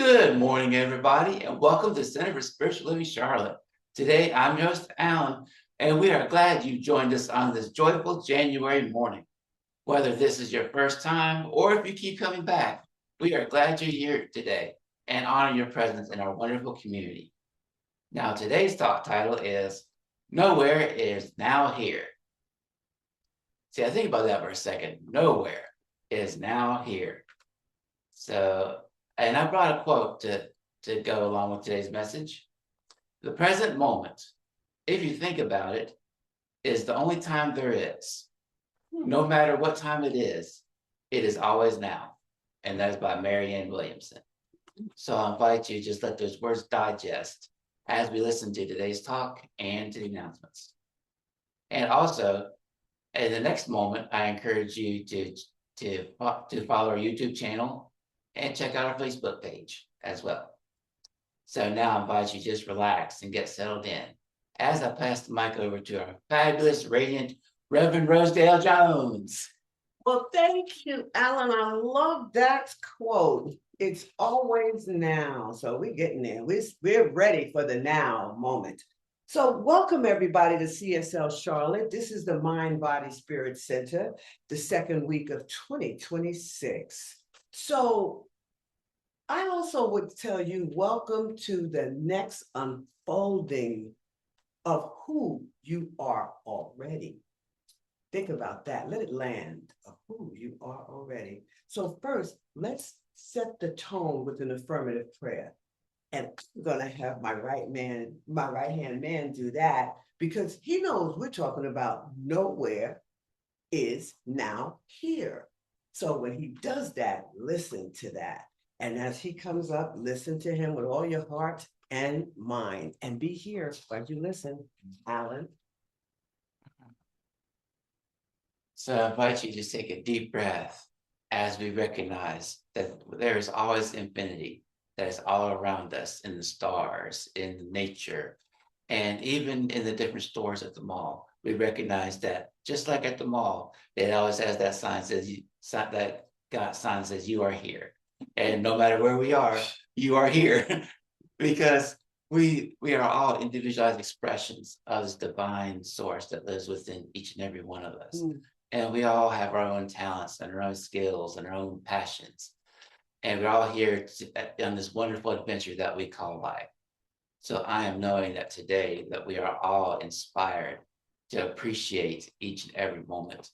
Good morning, everybody, and welcome to Center for Spiritual Living Charlotte. Today, I'm your host, Alan, and we are glad you joined us on this joyful January morning. Whether this is your first time or if you keep coming back, we are glad you're here today and honor your presence in our wonderful community. Now, today's talk title is Nowhere is Now Here. See, I think about that for a second. Nowhere is now here. So, and I brought a quote to go along with today's message. The present moment, if you think about it, is the only time there is. No matter what time it is always now. And that is by Marianne Williamson. So I invite you to just let those words digest as we listen to today's talk and to the announcements. And also, in the next moment, I encourage you to follow our YouTube channel and check out our Facebook page as well. So now I invite you to just relax and get settled in as I pass the mic over to our fabulous, radiant Reverend Rosedale Jones. Well, thank you, Alan. I love that quote. It's always now. So we're getting there. We're ready for the now moment. So welcome everybody to CSL Charlotte. This is the Mind, Body, Spirit Center, the second week of 2026. So I also would tell you, welcome to the next unfolding of who you are already. Think about that. Let it land of who you are already. So first, let's set the tone with an affirmative prayer. And I'm gonna have my right-hand man do that because he knows we're talking about nowhere is now here. So when he does that, listen to that. And as he comes up, listen to him with all your heart and mind. And be here while you listen, Alan. So I invite you to just take a deep breath as we recognize that there is always infinity that is all around us in the stars, in nature, and even in the different stores at the mall. We recognize that just like at the mall, it always has that sign says you are here. And no matter where we are, you are here because we are all individualized expressions of this divine source that lives within each and every one of us. And we all have our own talents and our own skills and our own passions. And we're all here on this wonderful adventure that we call life. So I am knowing that today that we are all inspired to appreciate each and every moment,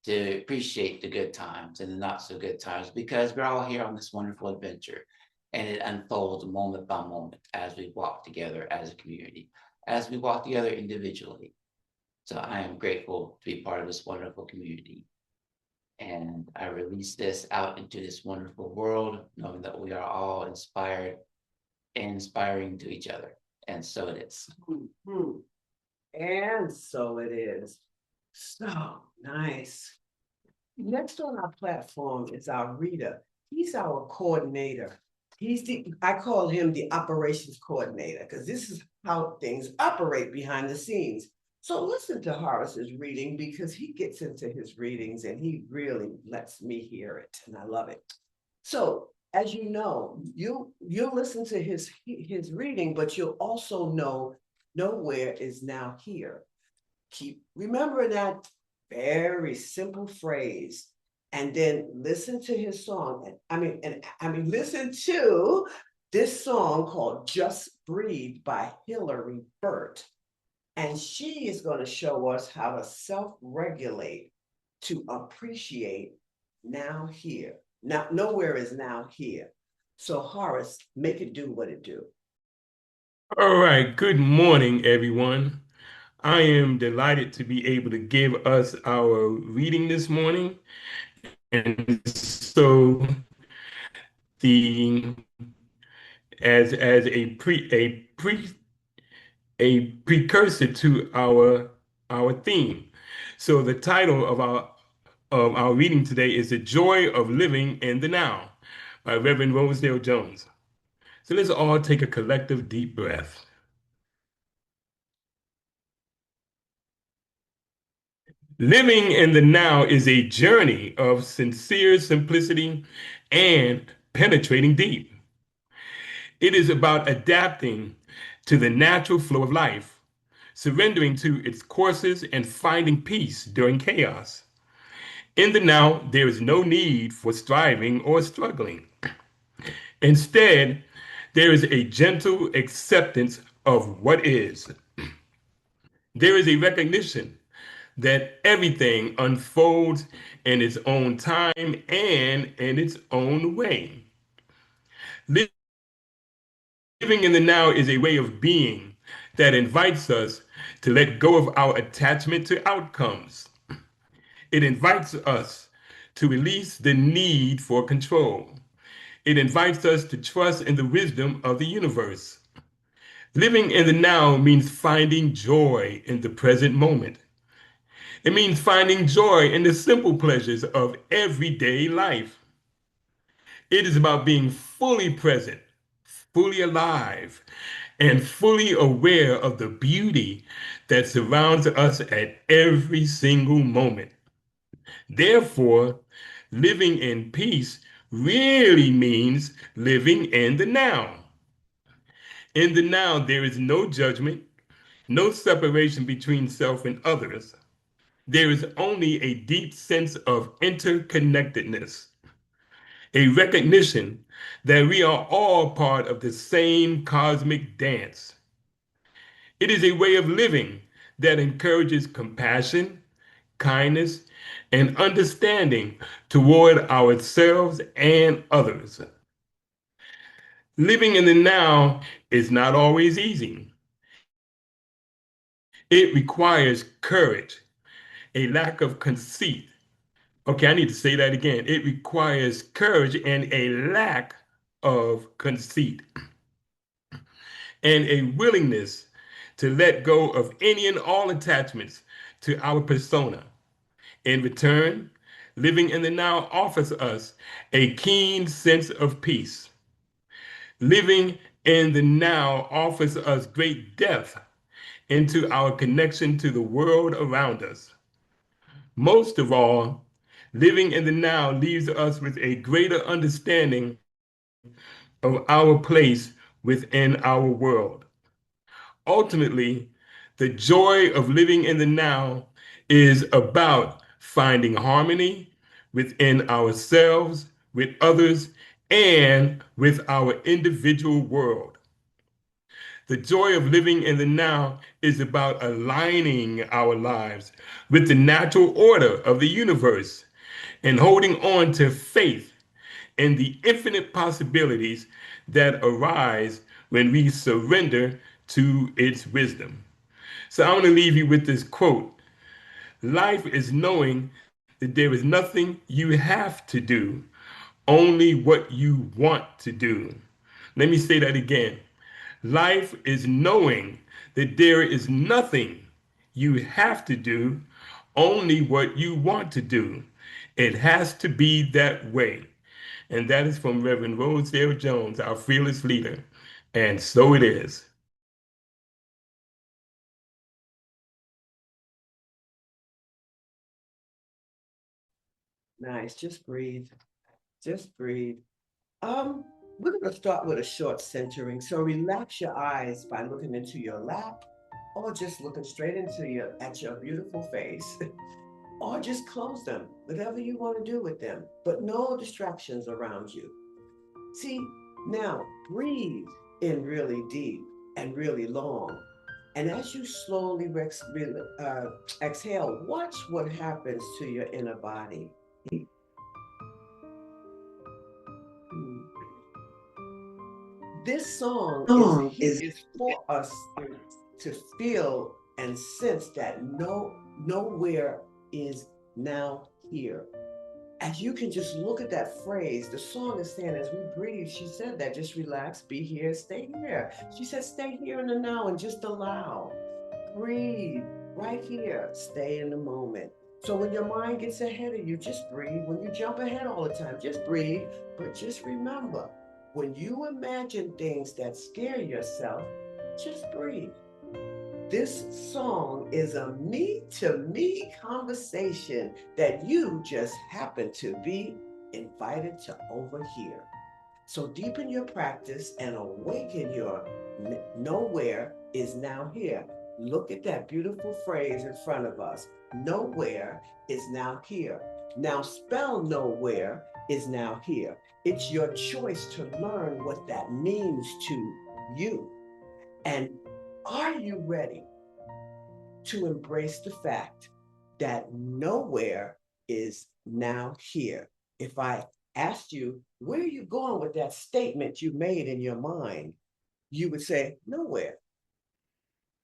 to appreciate the good times and the not so good times, because we're all here on this wonderful adventure. And it unfolds moment by moment as we walk together as a community, as we walk together individually. So I am grateful to be part of this wonderful community. And I release this out into this wonderful world, knowing that we are all inspired and inspiring to each other. And so it is. Mm-hmm. And so it is. So nice. Next on our platform is our reader. He's our coordinator. I call him the operations coordinator because this is how things operate behind the scenes. So listen to Horace's reading because he gets into his readings and he really lets me hear it, and I love it. So as you know, you'll listen to his reading, but you'll also know nowhere is now here. Keep remembering that very simple phrase, and then listen to his song. Listen to this song called "Just Breathe" by Hilary, Burt. And she is going to show us how to self-regulate to appreciate now here. Now, nowhere is now here. So Horace, make it do what it do. All right, good morning, everyone. I am delighted to be able to give us our reading this morning. And so the as a precursor to our theme. So the title of our reading today is The Joy of Living in the Now by Reverend Rosedale Jones. So let's all take a collective deep breath. Living in the now is a journey of sincere simplicity and penetrating deep. It is about adapting to the natural flow of life, surrendering to its courses, and finding peace during chaos. In the now, there is no need for striving or struggling. Instead, there is a gentle acceptance of what is. There is a recognition that everything unfolds in its own time and in its own way. Living in the now is a way of being that invites us to let go of our attachment to outcomes. It invites us to release the need for control. It invites us to trust in the wisdom of the universe. Living in the now means finding joy in the present moment. It means finding joy in the simple pleasures of everyday life. It is about being fully present, fully alive, and fully aware of the beauty that surrounds us at every single moment. Therefore, living in peace really means living in the now. In the now, there is no judgment, no separation between self and others. There is only a deep sense of interconnectedness, a recognition that we are all part of the same cosmic dance. It is a way of living that encourages compassion, kindness, and understanding toward ourselves and others. Living in the now is not always easy. It requires courage, a lack of conceit. Okay, I need to say that again. It requires courage and a lack of conceit, and a willingness to let go of any and all attachments to our persona. In return, living in the now offers us a keen sense of peace. Living in the now offers us great depth into our connection to the world around us. Most of all, living in the now leaves us with a greater understanding of our place within our world. Ultimately, the joy of living in the now is about finding harmony within ourselves, with others, and with our individual world. The joy of living in the now is about aligning our lives with the natural order of the universe and holding on to faith in the infinite possibilities that arise when we surrender to its wisdom. So I want to leave you with this quote. Life is knowing that there is nothing you have to do, only what you want to do. Let me say that again. Life is knowing that there is nothing you have to do, only what you want to do. It has to be that way. And that is from Reverend Rosedale Jones, our fearless leader. And so it is. Nice. Just breathe. Just breathe. Um, we're going to start with a short centering. So relax your eyes by looking into your lap or just looking straight into your beautiful face or just close them, whatever you want to do with them, but no distractions around you. See, now breathe in really deep and really long. And as you slowly exhale, watch what happens to your inner body. This song is for us to feel and sense that nowhere is now here. And you can just look at that phrase. The song is saying, as we breathe, she said that just relax, be here, stay here. She said, stay here in the now and just allow. Breathe right here, stay in the moment. So when your mind gets ahead of you, just breathe. When you jump ahead all the time, just breathe. But just remember, when you imagine things that scare yourself, just breathe. This song is a me to me conversation that you just happen to be invited to overhear. So deepen your practice and awaken your nowhere is now here. Look at that beautiful phrase in front of us. Nowhere is now here. Now spell nowhere is now here. It's your choice to learn what that means to you. And are you ready to embrace the fact that nowhere is now here? If I asked you, where are you going with that statement you made in your mind? You would say, nowhere.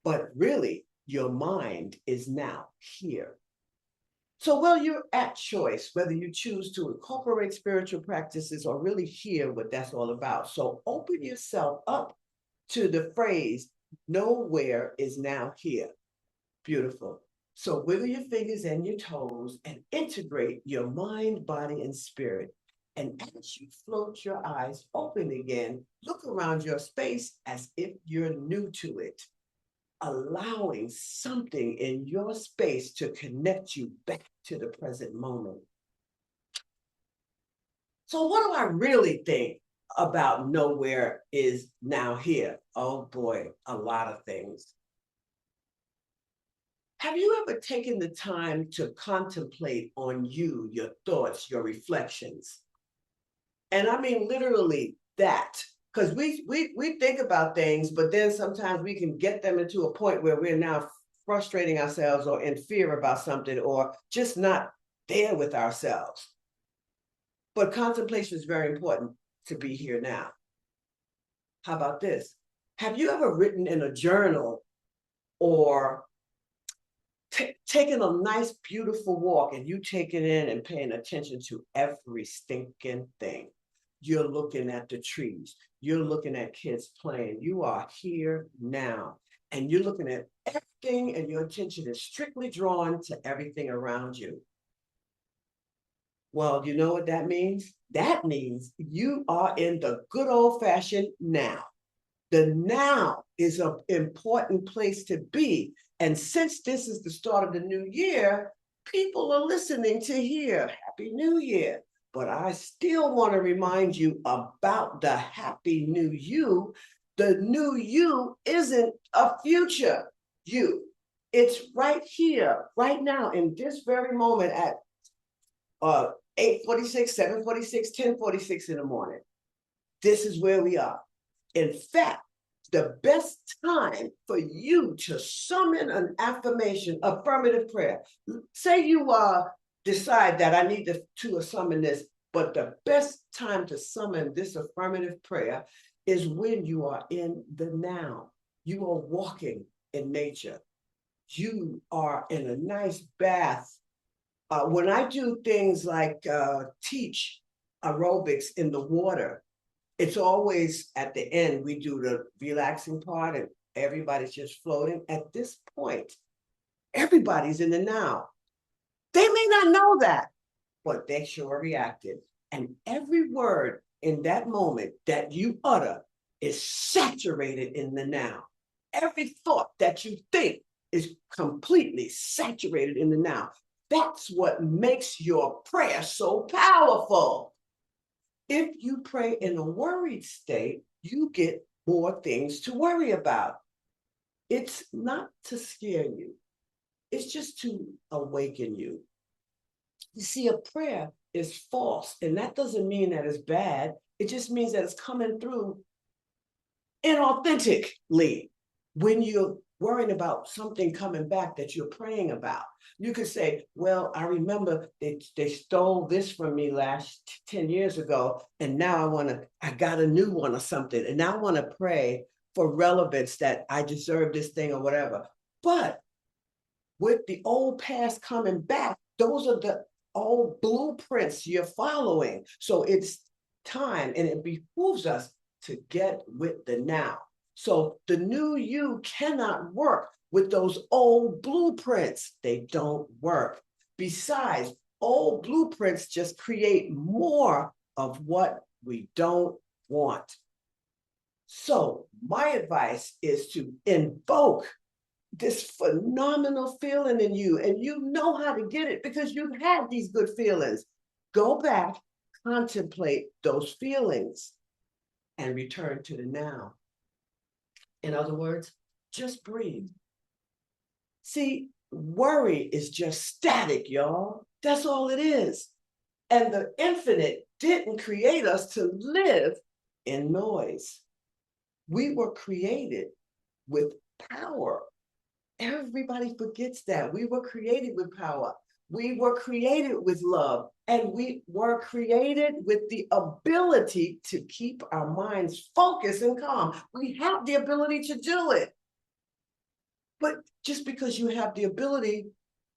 But really, your mind is now here. So, well, you're at choice whether you choose to incorporate spiritual practices or really hear what that's all about. So, open yourself up to the phrase, nowhere is now here. Beautiful. So, wiggle your fingers and your toes and integrate your mind, body, and spirit. And as you float your eyes open again, look around your space as if you're new to it, allowing something in your space to connect you back to the present moment. So, what do I really think about nowhere is now here? Oh boy, a lot of things. Have you ever taken the time to contemplate on you, your thoughts, your reflections? And I mean literally that, because we think about things, but then sometimes we can get them into a point where we're now frustrating ourselves or in fear about something or just not there with ourselves. But contemplation is very important to be here now. How about this? Have you ever written in a journal or taking a nice, beautiful walk and you taking in and paying attention to every stinking thing? You're looking at the trees. You're looking at kids playing. You are here now. And you're looking at everything and your attention is strictly drawn to everything around you. Well, you know what that means? That means you are in the good old-fashioned now. The now is an important place to be. And since this is the start of the new year, people are listening to hear Happy New Year. But I still want to remind you about the Happy New You. The new you isn't a future you. It's right here, right now, in this very moment at 8:46, 7:46, 10:46 in the morning. This is where we are. In fact, the best time for you to summon an affirmation, affirmative prayer. Say you decide that I need to summon this, but the best time to summon this affirmative prayer is when you are in the now. You are walking in nature. You are in a nice bath. When I do things like teach aerobics in the water, it's always at the end, we do the relaxing part and everybody's just floating. At this point, everybody's in the now. They may not know that, but they sure reacted. And every word in that moment that you utter is saturated in the now. Every thought that you think is completely saturated in the now. That's what makes your prayer so powerful. If you pray in a worried state, you get more things to worry about. It's not to scare you. It's just to awaken you. You see, a prayer is false, and that doesn't mean that it's bad. It just means that it's coming through inauthentically. When you're worrying about something coming back that you're praying about, you could say, well, I remember they stole this from me last 10 years ago, and now I got a new one or something, and now I want to pray for relevance that I deserve this thing or whatever. But with the old past coming back, those are the old blueprints you're following. So it's time, and it behooves us to get with the now. So the new you cannot work with those old blueprints. They don't work. Besides, old blueprints just create more of what we don't want. So my advice is to invoke this phenomenal feeling in you, and you know how to get it because you've had these good feelings. Go back, contemplate those feelings. and return to the now. In other words, just breathe. See, worry is just static, y'all. That's all it is. And the infinite didn't create us to live in noise. We were created with power. Everybody forgets that. We were created with power. We were created with love, and we were created with the ability to keep our minds focused and calm. We have the ability to do it. But just because you have the ability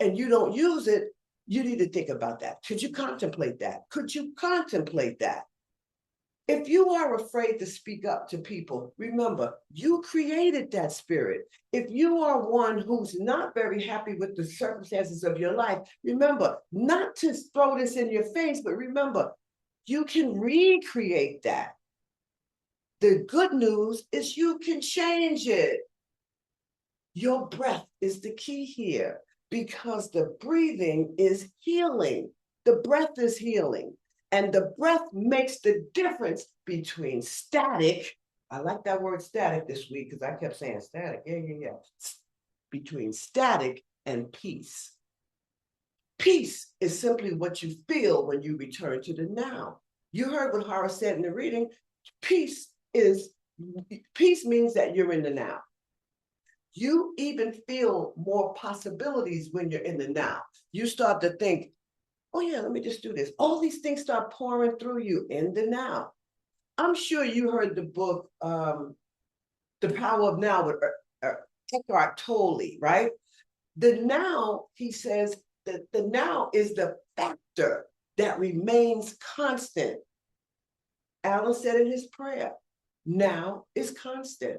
and you don't use it, you need to think about that. Could you contemplate that? Could you contemplate that? If you are afraid to speak up to people, remember, you created that spirit. If you are one who's not very happy with the circumstances of your life, remember, not to throw this in your face, but remember, you can recreate that. The good news is you can change it. Your breath is the key here because the breathing is healing. The breath is healing. And the breath makes the difference between static. I like that word static this week because I kept saying static. Yeah. Between static and peace. Peace is simply what you feel when you return to the now. You heard what Horace said in the reading. Peace means that you're in the now. You even feel more possibilities when you're in the now. You start to think, oh yeah, let me just do this. All these things start pouring through you in the now. I'm sure you heard the book, The Power of Now with Eckhart Tolle, right? The now, he says, that the now is the factor that remains constant. Alan said in his prayer, now is constant.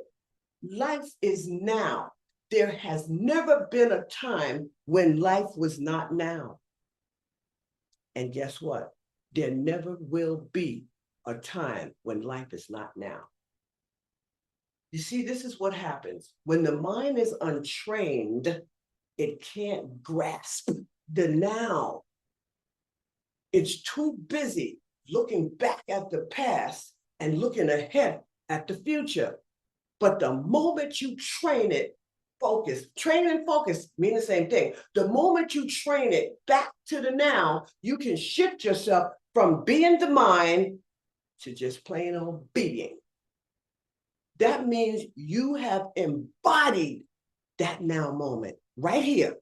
Life is now. There has never been a time when life was not now. And guess what? There never will be a time when life is not now. You see, this is what happens. When the mind is untrained, it can't grasp the now. It's too busy looking back at the past and looking ahead at the future. But the moment you train it, train and focus mean the same thing. The moment you train it back to the now, you can shift yourself from being the mind to just plain old being. That means you have embodied that now moment right here.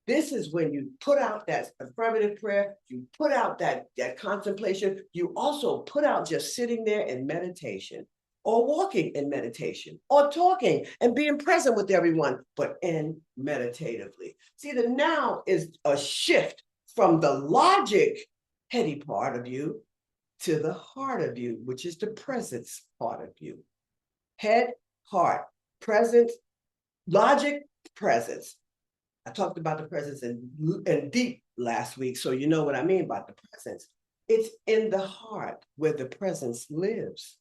This is when you put out that affirmative prayer, you put out that contemplation, you also put out just sitting there in meditation, or walking in meditation, or talking and being present with everyone, but in meditatively. See, the now is a shift from the logic heady part of you to the heart of you, which is the presence part of you. Head, heart, presence, logic, presence. I talked about the presence in deep last week, so you know what I mean by the presence. It's in the heart where the presence lives.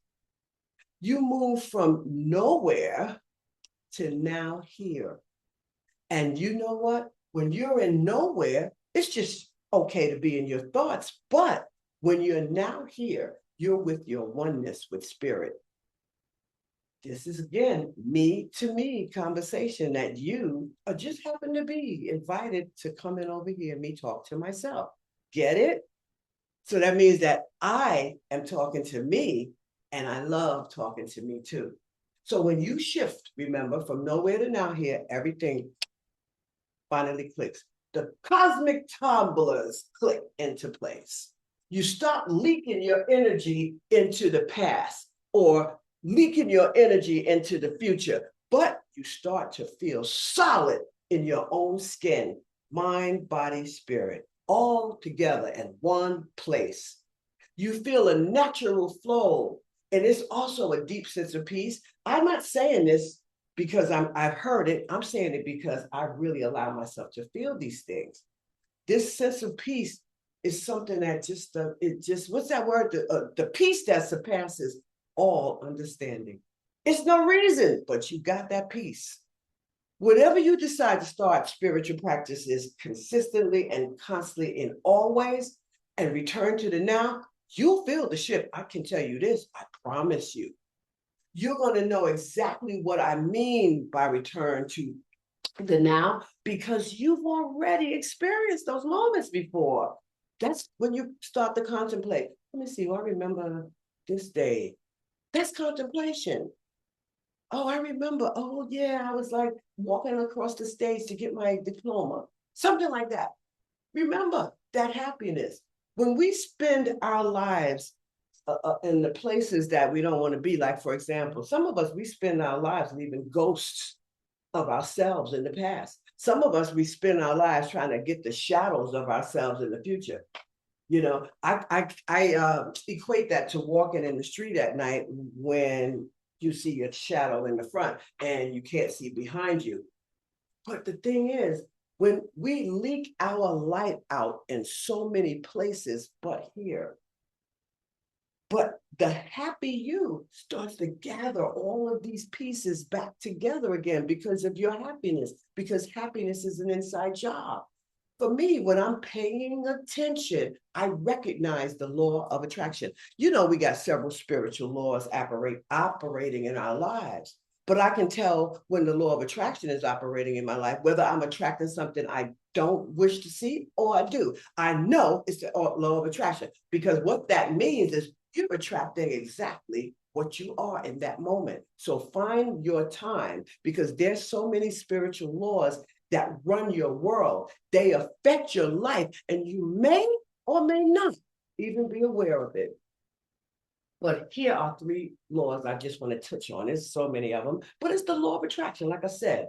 You move from nowhere to now here. And you know what? When you're in nowhere, it's just okay to be in your thoughts. But when you're now here, you're with your oneness with spirit. This is, again, me to me conversation that you just happen to be invited to come in over here and me talk to myself. Get it? So that means that I am talking to me, and I love talking to me too. So when you shift, remember, from nowhere to now here, everything finally clicks. The cosmic tumblers click into place. You stop leaking your energy into the past or leaking your energy into the future, but you start to feel solid in your own skin, mind, body, spirit, all together in one place. You feel a natural flow, and it's also a deep sense of peace. I'm not saying this because I've heard it. I'm saying it because I really allow myself to feel these things. This sense of peace is something that what's that word? The peace that surpasses all understanding. It's no reason, but you got that peace. Whatever you decide to start spiritual practices consistently and constantly in always, and return to the now, You'll feel the shift. I can tell you this, I promise you. You're going to know exactly what I mean by return to the now, because you've already experienced those moments before. That's when you start to contemplate. Let me see, I remember this day. That's contemplation. Oh, I remember. Oh, yeah, I was like walking across the stage to get my diploma, something like that. Remember that happiness. When we spend our lives in the places that we don't want to be, like, for example, some of us, we spend our lives leaving ghosts of ourselves in the past. Some of us, we spend our lives trying to get the shadows of ourselves in the future. You know, I equate that to walking in the street at night when you see a shadow in the front and you can't see behind you. But the thing is, when we leak our light out in so many places, but here, but the happy you starts to gather all of these pieces back together again because of your happiness, because happiness is an inside job. For me, when I'm paying attention, I recognize the law of attraction. You know, we got several spiritual laws operating in our lives, but I can tell when the law of attraction is operating in my life, whether I'm attracting something I don't wish to see or I do. I know it's the law of attraction, because what that means is you're attracting exactly what you are in that moment. So find your time, because there's so many spiritual laws that run your world. They affect your life, and you may or may not even be aware of it. But here are 3 laws I just want to touch on. There's so many of them, but it's the law of attraction. Like I said,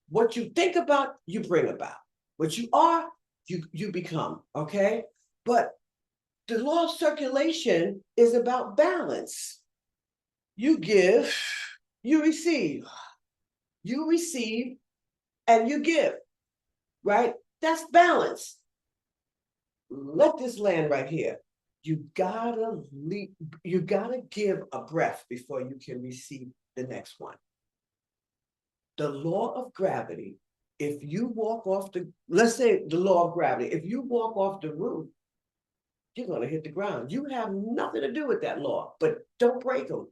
what you think about, you bring about. What you are, you become, okay? But the law of circulation is about balance. You give, you receive. You receive and you give, right? That's balance. Let this land right here. You gotta give a breath before you can receive the next one. The law of gravity, if you walk off let's say the law of gravity, if you walk off the roof, you're gonna hit the ground. You have nothing to do with that law, but don't break them.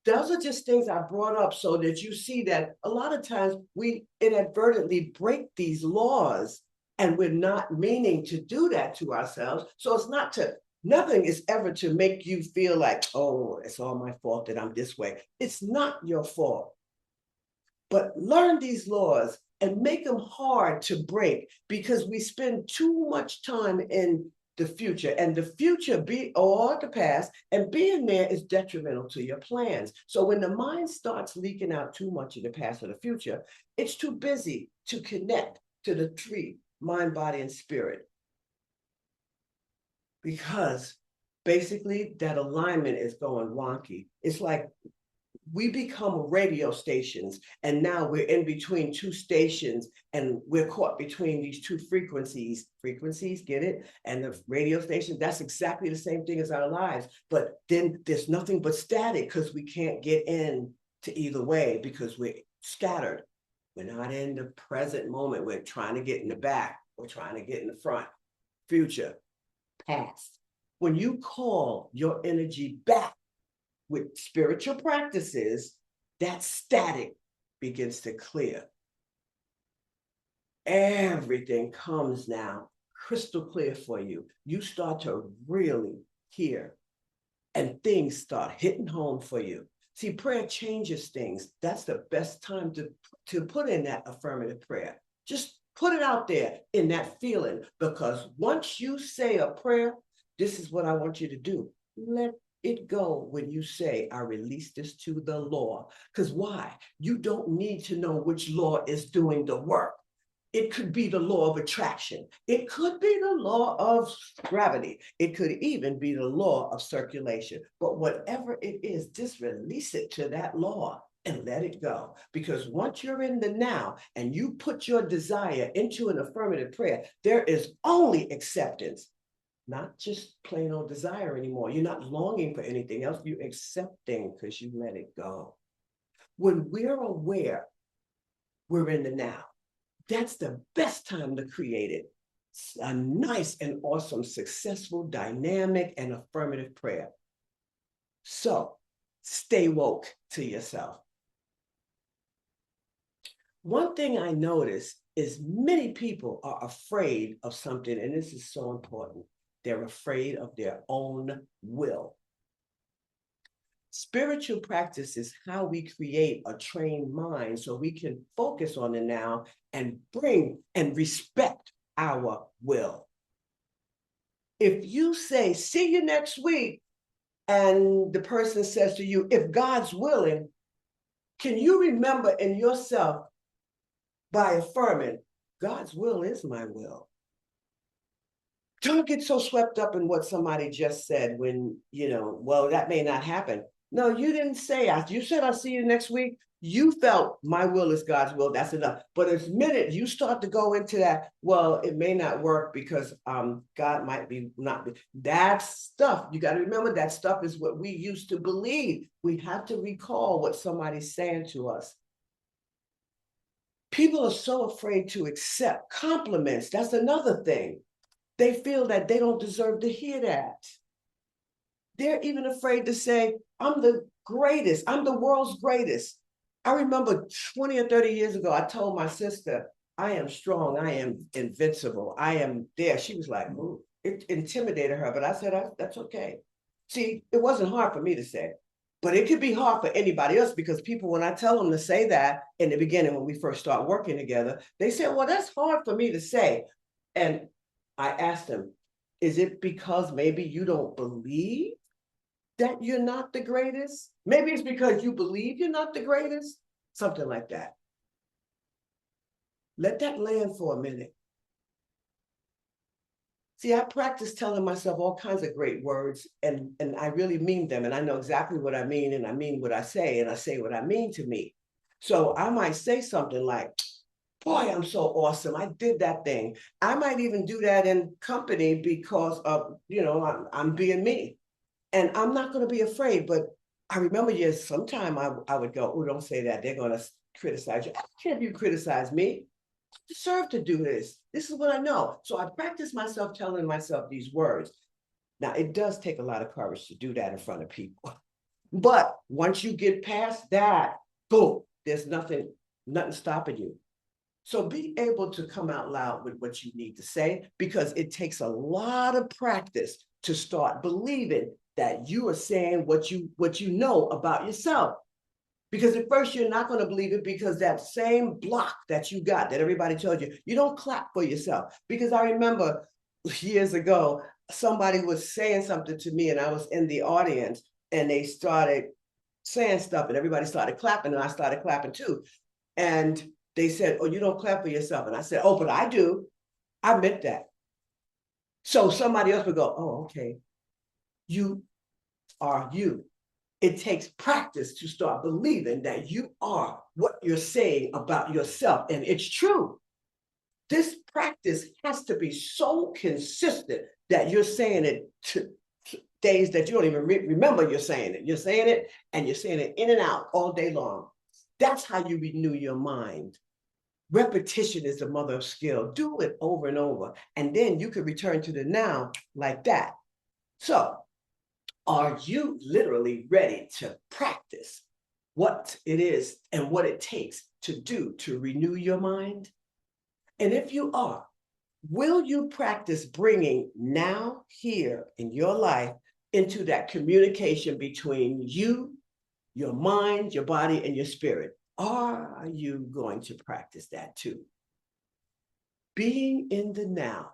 Those are just things I brought up so that you see that a lot of times we inadvertently break these laws, and we're not meaning to do that to ourselves. So it's not to, nothing is ever to make you feel like, oh, it's all my fault that I'm this way. It's not your fault. But learn these laws and make them hard to break, because we spend too much time in the future, and the future or the past, and being there is detrimental to your plans. So when the mind starts leaking out too much of the past or the future, it's too busy to connect to the 3, mind, body, and spirit. Because basically that alignment is going wonky. It's like we become radio stations, and now we're in between 2 stations, and we're caught between these 2 frequencies, get it? And the radio station, that's exactly the same thing as our lives. But then there's nothing but static, because we can't get in to either way, because we're scattered. We're not in the present moment. We're trying to get in the back. We're trying to get in the front. Future, past. When you call your energy back with spiritual practices, that static begins to clear. Everything comes now crystal clear for you. You start to really hear, and things start hitting home for you. See, prayer changes things. That's the best time to put in that affirmative prayer. Just put it out there in that feeling, because once you say a prayer, this is what I want you to do. Let it go when you say, I release this to the law. Because why? You don't need to know which law is doing the work. It could be the law of attraction. It could be the law of gravity. It could even be the law of circulation. But whatever it is, just release it to that law and let it go. Because once you're in the now and you put your desire into an affirmative prayer, there is only acceptance. Not just plain old desire anymore. You're not longing for anything else. You're accepting because you let it go. When we're aware, we're in the now. That's the best time to create it. a nice and awesome, successful, dynamic, and affirmative prayer. So stay woke to yourself. One thing I noticed is many people are afraid of something, and this is so important. They're afraid of their own will. Spiritual practice is how we create a trained mind so we can focus on the now and bring and respect our will. If you say, see you next week, and the person says to you, if God's willing, can you remember in yourself by affirming, God's will is my will? Don't get so swept up in what somebody just said when, well, that may not happen. No, you didn't say, you said, I'll see you next week. You felt my will is God's will. That's enough. But the minute you start to go into that, well, it may not work because God might be not be. That stuff, you got to remember that stuff is what we used to believe. We have to recall what somebody's saying to us. People are so afraid to accept compliments. That's another thing. They feel that they don't deserve to hear that. They're even afraid to say, I'm the greatest. I'm the world's greatest. I remember 20 or 30 years ago, I told my sister, I am strong. I am invincible. I am there. She was like, ooh. It intimidated her, but I said, that's okay. See, it wasn't hard for me to say, but it could be hard for anybody else because people, when I tell them to say that in the beginning, when we first start working together, they said, well, that's hard for me to say. And I asked them, is it because maybe you don't believe that you're not the greatest? Maybe it's because you believe you're not the greatest, something like that. Let that land for a minute. See, I practice telling myself all kinds of great words, and I really mean them, and I know exactly what I mean, and I mean what I say, and I say what I mean to me. So I might say something like, boy, I'm so awesome. I did that thing. I might even do that in company because of, I'm being me. And I'm not going to be afraid, but I remember years, sometime I would go, oh, don't say that. They're going to criticize you. I don't care if you criticize me. I deserve to do this. This is what I know. So I practice myself telling myself these words. Now, it does take a lot of courage to do that in front of people. But once you get past that, boom, there's nothing stopping you. So be able to come out loud with what you need to say, because it takes a lot of practice to start believing that you are saying what you know about yourself. Because at first you're not going to believe it, because that same block that you got, that everybody told you, you don't clap for yourself. Because I remember years ago, somebody was saying something to me and I was in the audience and they started saying stuff and everybody started clapping and I started clapping too. And they said, oh, you don't clap for yourself. And I said, oh, but I do. I meant that. So somebody else would go, oh, okay. You are you. It takes practice to start believing that you are what you're saying about yourself. And it's true. This practice has to be so consistent that you're saying it to days that you don't even remember you're saying it. You're saying it and you're saying it in and out all day long. That's how you renew your mind. Repetition is the mother of skill. Do it over and over. And then you can return to the now like that. So, are you literally ready to practice what it is and what it takes to do to renew your mind? And if you are, will you practice bringing now, here in your life into that communication between you, your mind, your body, and your spirit? Are you going to practice that too? Being in the now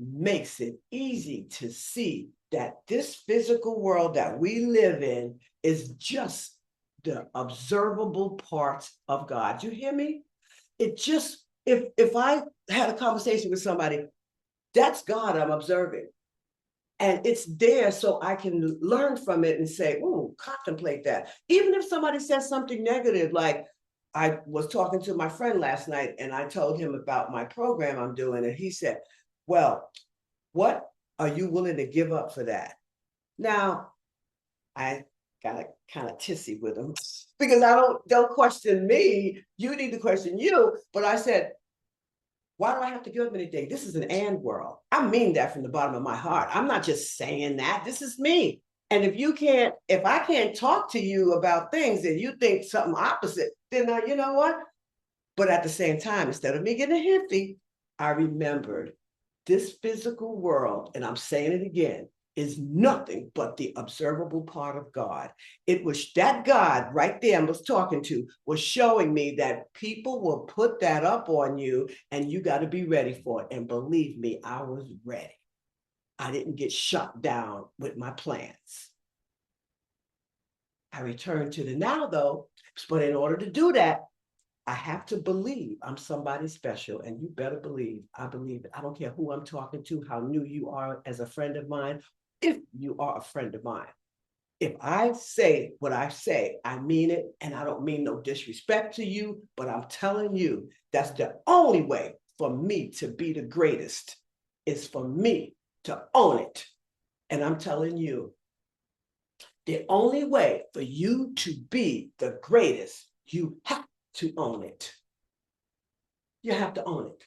makes it easy to see that this physical world that we live in is just the observable parts of God. You hear me? It just, if I had a conversation with somebody, that's God I'm observing. And it's there so I can learn from it and say, oh, contemplate that. Even if somebody says something negative, like I was talking to my friend last night and I told him about my program I'm doing. And he said, well, what are you willing to give up for that? Now, I got kind of tissy with him because I don't question me. You need to question you. But I said, Why do I have to give up anything? This is an and world. I mean that from the bottom of my heart. I'm not just saying that. This is me. And if I can't talk to you about things and you think something opposite, then you know what? But at the same time, instead of me getting hithy, I remembered this physical world, and I'm saying it again, is nothing but the observable part of God. It was that God right there I was talking to was showing me that people will put that up on you and you got to be ready for it. And believe me, I was ready. I didn't get shut down with my plans. I returned to the now though, but in order to do that, I have to believe I'm somebody special, and you better believe I believe it. I don't care who I'm talking to, how new you are as a friend of mine, if you are a friend of mine. If I say what I say, I mean it, and I don't mean no disrespect to you, but I'm telling you, that's the only way for me to be the greatest, is for me to own it. And I'm telling you, the only way for you to be the greatest, you have to own it. You have to own it.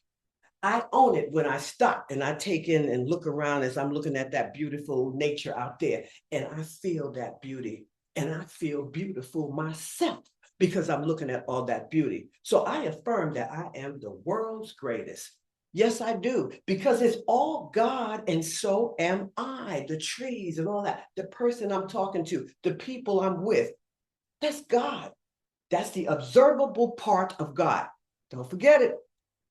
I own it when I stop and I take in and look around as I'm looking at that beautiful nature out there, and I feel that beauty, and I feel beautiful myself because I'm looking at all that beauty. So I affirm that I am the world's greatest. Yes, I do, because it's all God, and so am I. The trees and all that, the person I'm talking to, the people I'm with, that's God. That's the observable part of God. Don't forget it.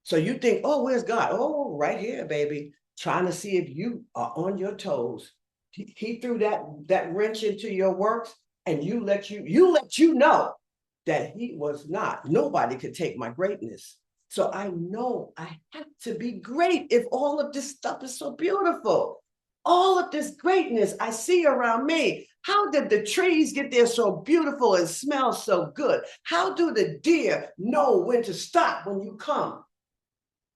So you think, oh, where's God? Oh, right here, baby. Trying to see if you are on your toes. He threw that wrench into your works, and let you know that he was not. Nobody could take my greatness. So I know I have to be great if all of this stuff is so beautiful. All of this greatness I see around me. How did the trees get there so beautiful and smell so good? How do the deer know when to stop when you come?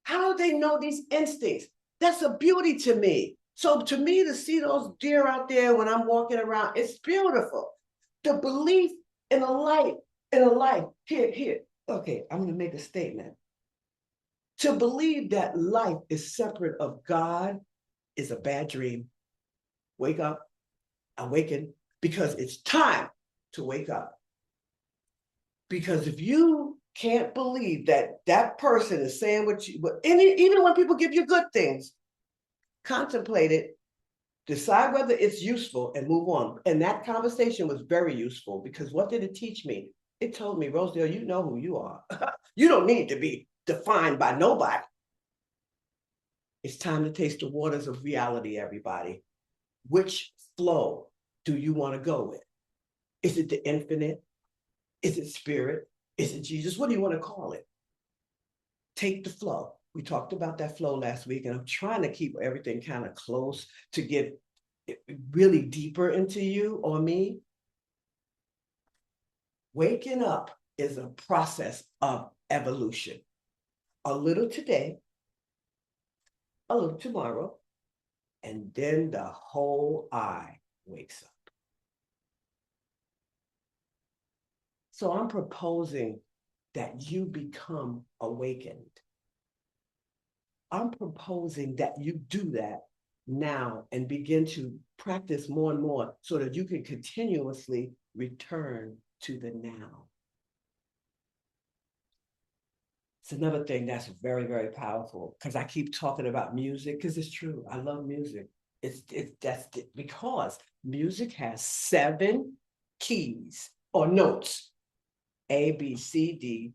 How do they know these instincts? That's a beauty to me. So to me, to see those deer out there when I'm walking around, it's beautiful. The belief in a life, here. Okay, I'm gonna make a statement. To believe that life is separate of God is a bad dream. Wake up, awaken, because it's time to wake up. Because if you can't believe that that person is saying what you, but even when people give you good things, contemplate it, decide whether it's useful, and move on. And that conversation was very useful, because what did it teach me? It told me, Rosedale, you know who you are. You don't need to be defined by nobody. It's time to taste the waters of reality, everybody. Which flow do you want to go with? Is it the infinite? Is it spirit? Is it Jesus? What do you want to call it? Take the flow. We talked about that flow last week, and I'm trying to keep everything kind of close to get really deeper into you or me. Waking up is a process of evolution. A little today, a little tomorrow, and then the whole I wakes up. So I'm proposing that you become awakened. I'm proposing that you do that now and begin to practice more and more so that you can continuously return to the now. It's another thing that's very, very powerful, because I keep talking about music, because it's true. I love music. Because music has 7 keys or notes. A, B, C, D,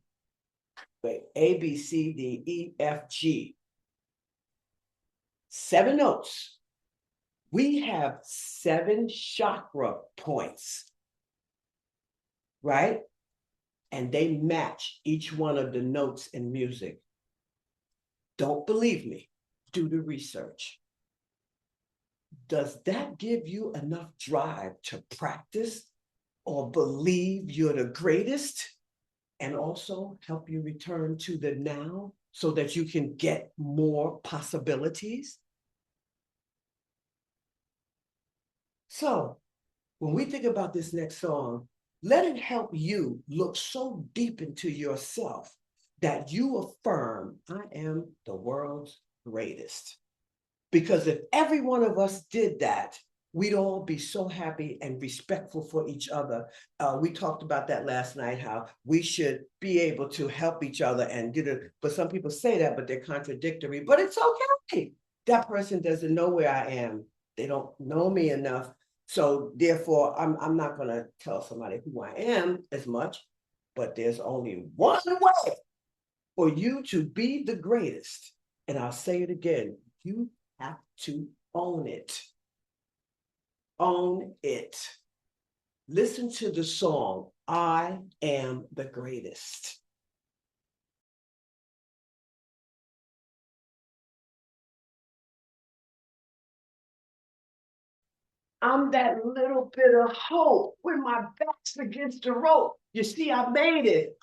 E, F, G. 7 notes. We have 7 chakra points, right? And they match each one of the notes in music. Don't believe me? Do the research. Does that give you enough drive to practice or believe you're the greatest, and also help you return to the now so that you can get more possibilities? So when we think about this next song, let it help you look so deep into yourself, that you affirm, I am the world's greatest. Because if every one of us did that, we'd all be so happy and respectful for each other. We talked about that last night, how we should be able to help each other and get it. But some people say that, but they're contradictory. But it's okay. That person doesn't know where I am. They don't know me enough. So therefore, I'm not going to tell somebody who I am as much. But there's only one way for you to be the greatest. And I'll say it again. You have to own it. Own it. Listen to the song, I Am the Greatest. I'm that little bit of hope when my back's against the rope. You see, I made it.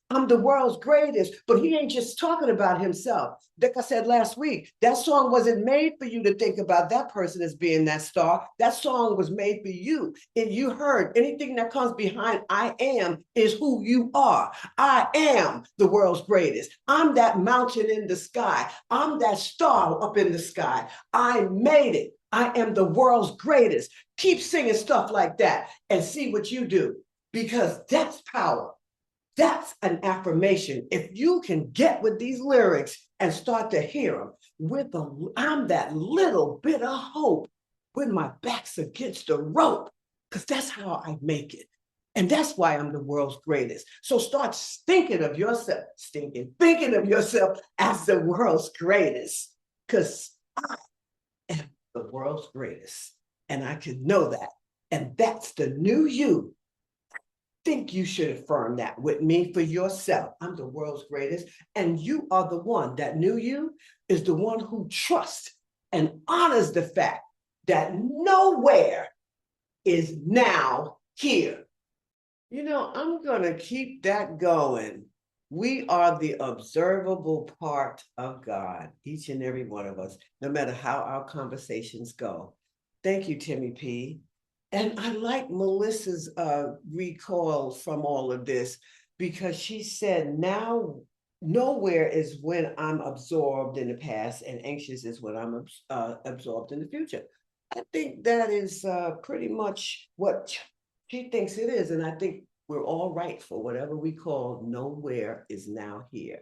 I'm the world's greatest, but he ain't just talking about himself. Like I said last week, that song wasn't made for you to think about that person as being that star. That song was made for you. And you heard anything that comes behind I am is who you are. I am the world's greatest. I'm that mountain in the sky. I'm that star up in the sky. I made it. I am the world's greatest. Keep singing stuff like that and see what you do, because that's power. That's an affirmation. If you can get with these lyrics and start to hear them, I'm that little bit of hope when my back's against the rope, because that's how I make it. And that's why I'm the world's greatest. So start thinking of yourself, thinking of yourself as the world's greatest, because I am the world's greatest. And I can know that. And that's the new you. Think you should affirm that with me for yourself. I'm the world's greatest. And you are the one, that new you is the one who trusts and honors the fact that nowhere is now here. You know, I'm going to keep that going. We are the observable part of God, each and every one of us, no matter how our conversations go. Thank you, Timmy P. And I like Melissa's recall from all of this, because she said, now nowhere is when I'm absorbed in the past, and anxious is when I'm absorbed in the future. I think that is pretty much what she thinks it is. And I think we're all right for whatever we call nowhere is now here.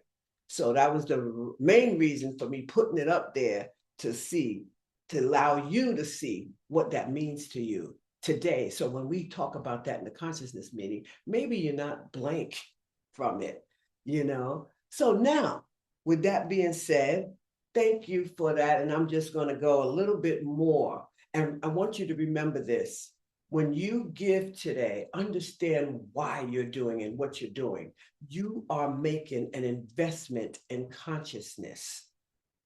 So that was the main reason for me putting it up there, to see, to allow you to see what that means to you today. So when we talk about that in the consciousness meeting, maybe you're not blank from it, you know? So now, with that being said, thank you for that. And I'm just going to go a little bit more. And I want you to remember this. When you give today, understand why you're doing and what you're doing. You are making an investment in consciousness.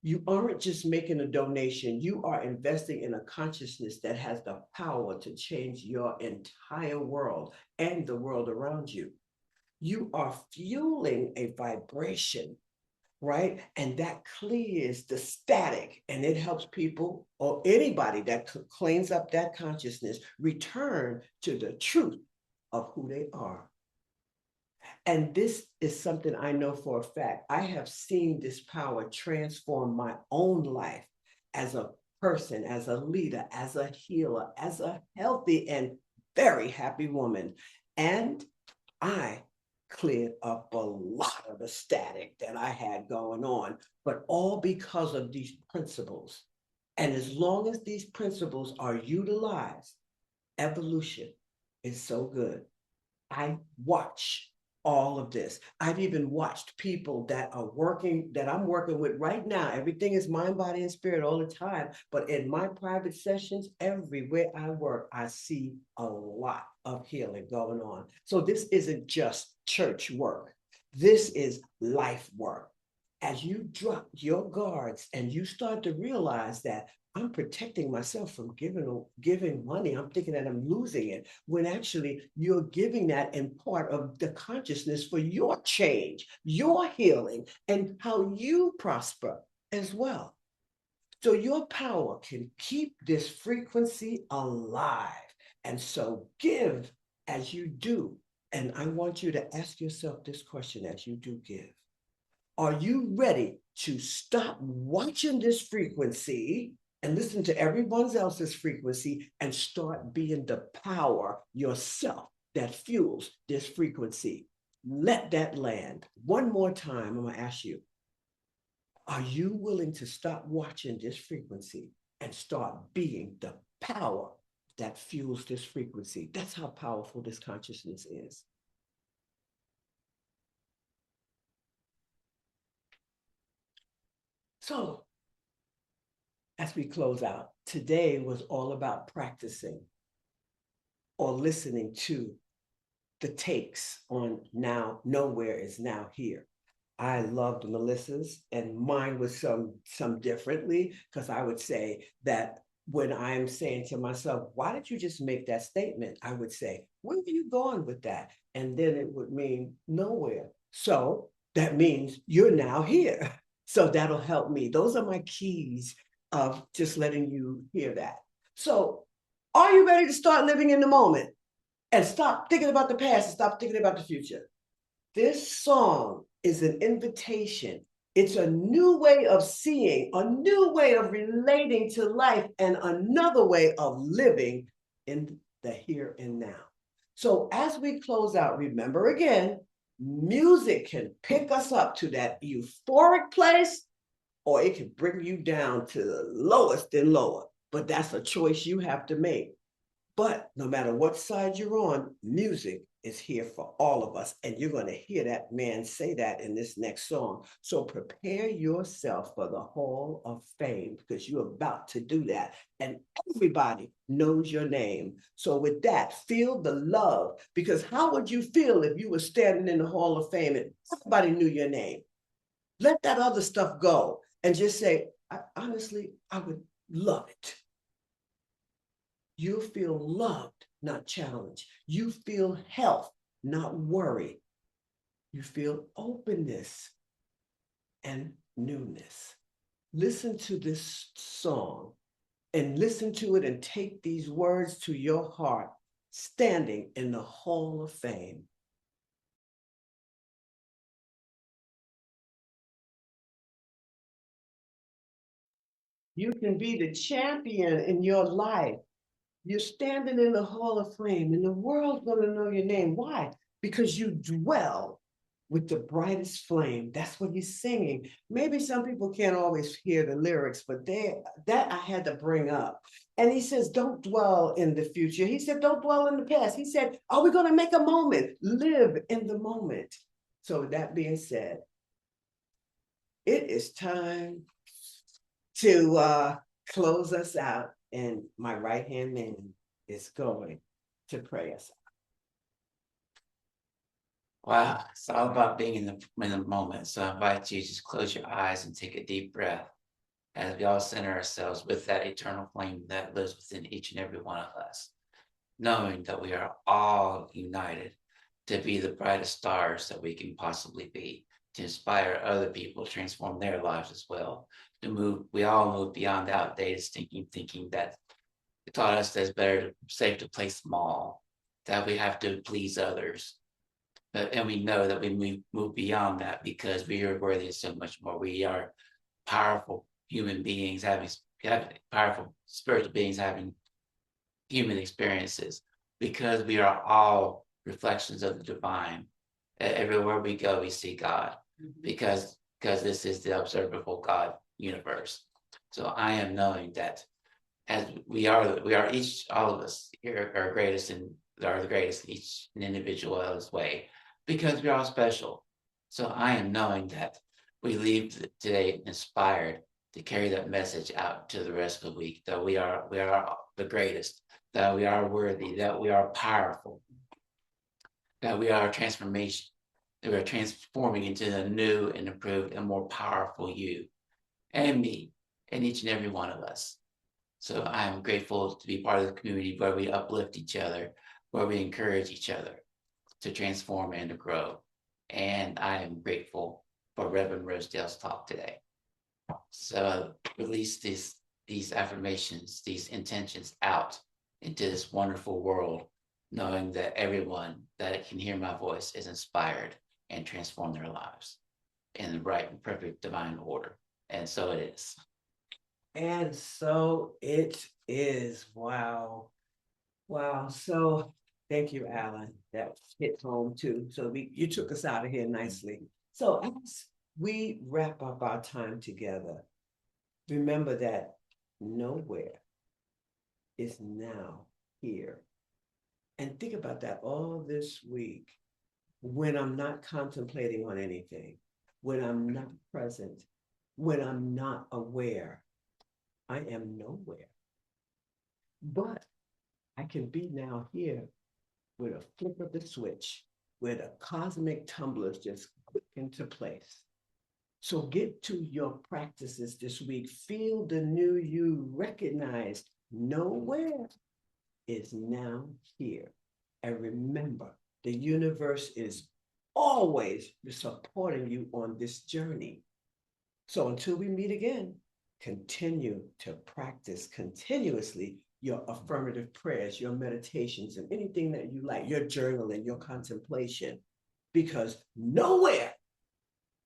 You aren't just making a donation, you are investing in a consciousness that has the power to change your entire world and the world around you. You are fueling a vibration, right? And that clears the static, and it helps people, or anybody that cleans up that consciousness, return to the truth of who they are. And this is something I know for a fact. I have seen this power transform my own life as a person, as a leader, as a healer, as a healthy and very happy woman. And I cleared up a lot of the static that I had going on, but all because of these principles. And as long as these principles are utilized, evolution is so good. I watch all of this. I've even watched people that are working, that I'm working with right now. Everything is mind, body, and spirit all the time. But in my private sessions, everywhere I work, I see a lot of healing going on. So this isn't just church work. This is life work. As you drop your guards and you start to realize that I'm protecting myself from giving money, I'm thinking that I'm losing it, when actually you're giving that in part of the consciousness for your change, your healing, and how you prosper as well. So your power can keep this frequency alive. And so give as you do. And I want you to ask yourself this question as you do give. Are you ready to stop watching this frequency and listen to everyone else's frequency and start being the power yourself that fuels this frequency? Let that land. One more time, I'm going to ask you, are you willing to stop watching this frequency and start being the power that fuels this frequency? That's how powerful this consciousness is. So, as we close out, today was all about practicing or listening to the takes on now, nowhere is now here. I loved Melissa's, and mine was some differently, because I would say that when I'm saying to myself, why did you just make that statement? I would say, where are you going with that? And then it would mean nowhere. So that means you're now here. So that'll help me. Those are my keys of just letting you hear that. So are you ready to start living in the moment and stop thinking about the past and stop thinking about the future? This song is an invitation. It's a new way of seeing, a new way of relating to life, and another way of living in the here and now. So as we close out, remember again, music can pick us up to that euphoric place, or it can bring you down to the lowest and lower. But that's a choice you have to make. But no matter what side you're on, music is here for all of us. And you're going to hear that man say that in this next song. So prepare yourself for the Hall of Fame, because you're about to do that. And everybody knows your name. So with that, feel the love, because how would you feel if you were standing in the Hall of Fame and everybody knew your name? Let that other stuff go and just say, honestly, I would love it. You feel loved, not challenged. You feel health, not worry. You feel openness and newness. Listen to this song and listen to it and take these words to your heart, standing in the Hall of Fame. You can be the champion in your life. You're standing in the Hall of Fame, and the world's going to know your name. Why? Because you dwell with the brightest flame. That's what he's singing. Maybe some people can't always hear the lyrics, but that I had to bring up. And he says, don't dwell in the future. He said, don't dwell in the past. He said, are we going to make a moment? Live in the moment. So with that being said, it is time to close us out. And my right-hand man is going to pray us out. Wow, it's all about being in the moment. So I invite you to just close your eyes and take a deep breath as we all center ourselves with that eternal flame that lives within each and every one of us, knowing that we are all united to be the brightest stars that we can possibly be, to inspire other people, transform their lives as well. We all move beyond the outdated thinking that taught us that it's safe to play small, that we have to please others. And we know that we move beyond that because we are worthy of so much more. We are powerful human beings having powerful spiritual beings having human experiences, because we are all reflections of the divine. Everywhere we go, we see God, because this is the observable God universe. So I am knowing that as we are each, all of us here are the greatest in each individual's way, because we're all special. So I am knowing that we leave today inspired to carry that message out to the rest of the week, that we are the greatest, that we are worthy, that we are powerful, that we are transformation, that we are transforming into a new and improved and more powerful you and me and each and every one of us. So I am grateful to be part of the community where we uplift each other, where we encourage each other to transform and to grow. And I am grateful for Reverend Rosedale's talk today. So release these affirmations, these intentions out into this wonderful world, knowing that everyone that can hear my voice is inspired and transform their lives. in the right and perfect divine order. And so it is. And so it is. Wow. Wow. So thank you, Alan. That hit home too. So you took us out of here nicely. So as we wrap up our time together, remember that nowhere is now here. And think about that all this week when I'm not contemplating on anything, when I'm not present, when I'm not aware, I am nowhere. But I can be now here with a flip of the switch, where the cosmic tumblers just click into place. So get to your practices this week. Feel the new you, recognize nowhere is now here. And remember, the universe is always supporting you on this journey. So until we meet again, continue to practice continuously your affirmative prayers, your meditations, and anything that you like, your journaling, your contemplation, because nowhere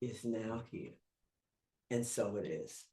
is now here. And so it is.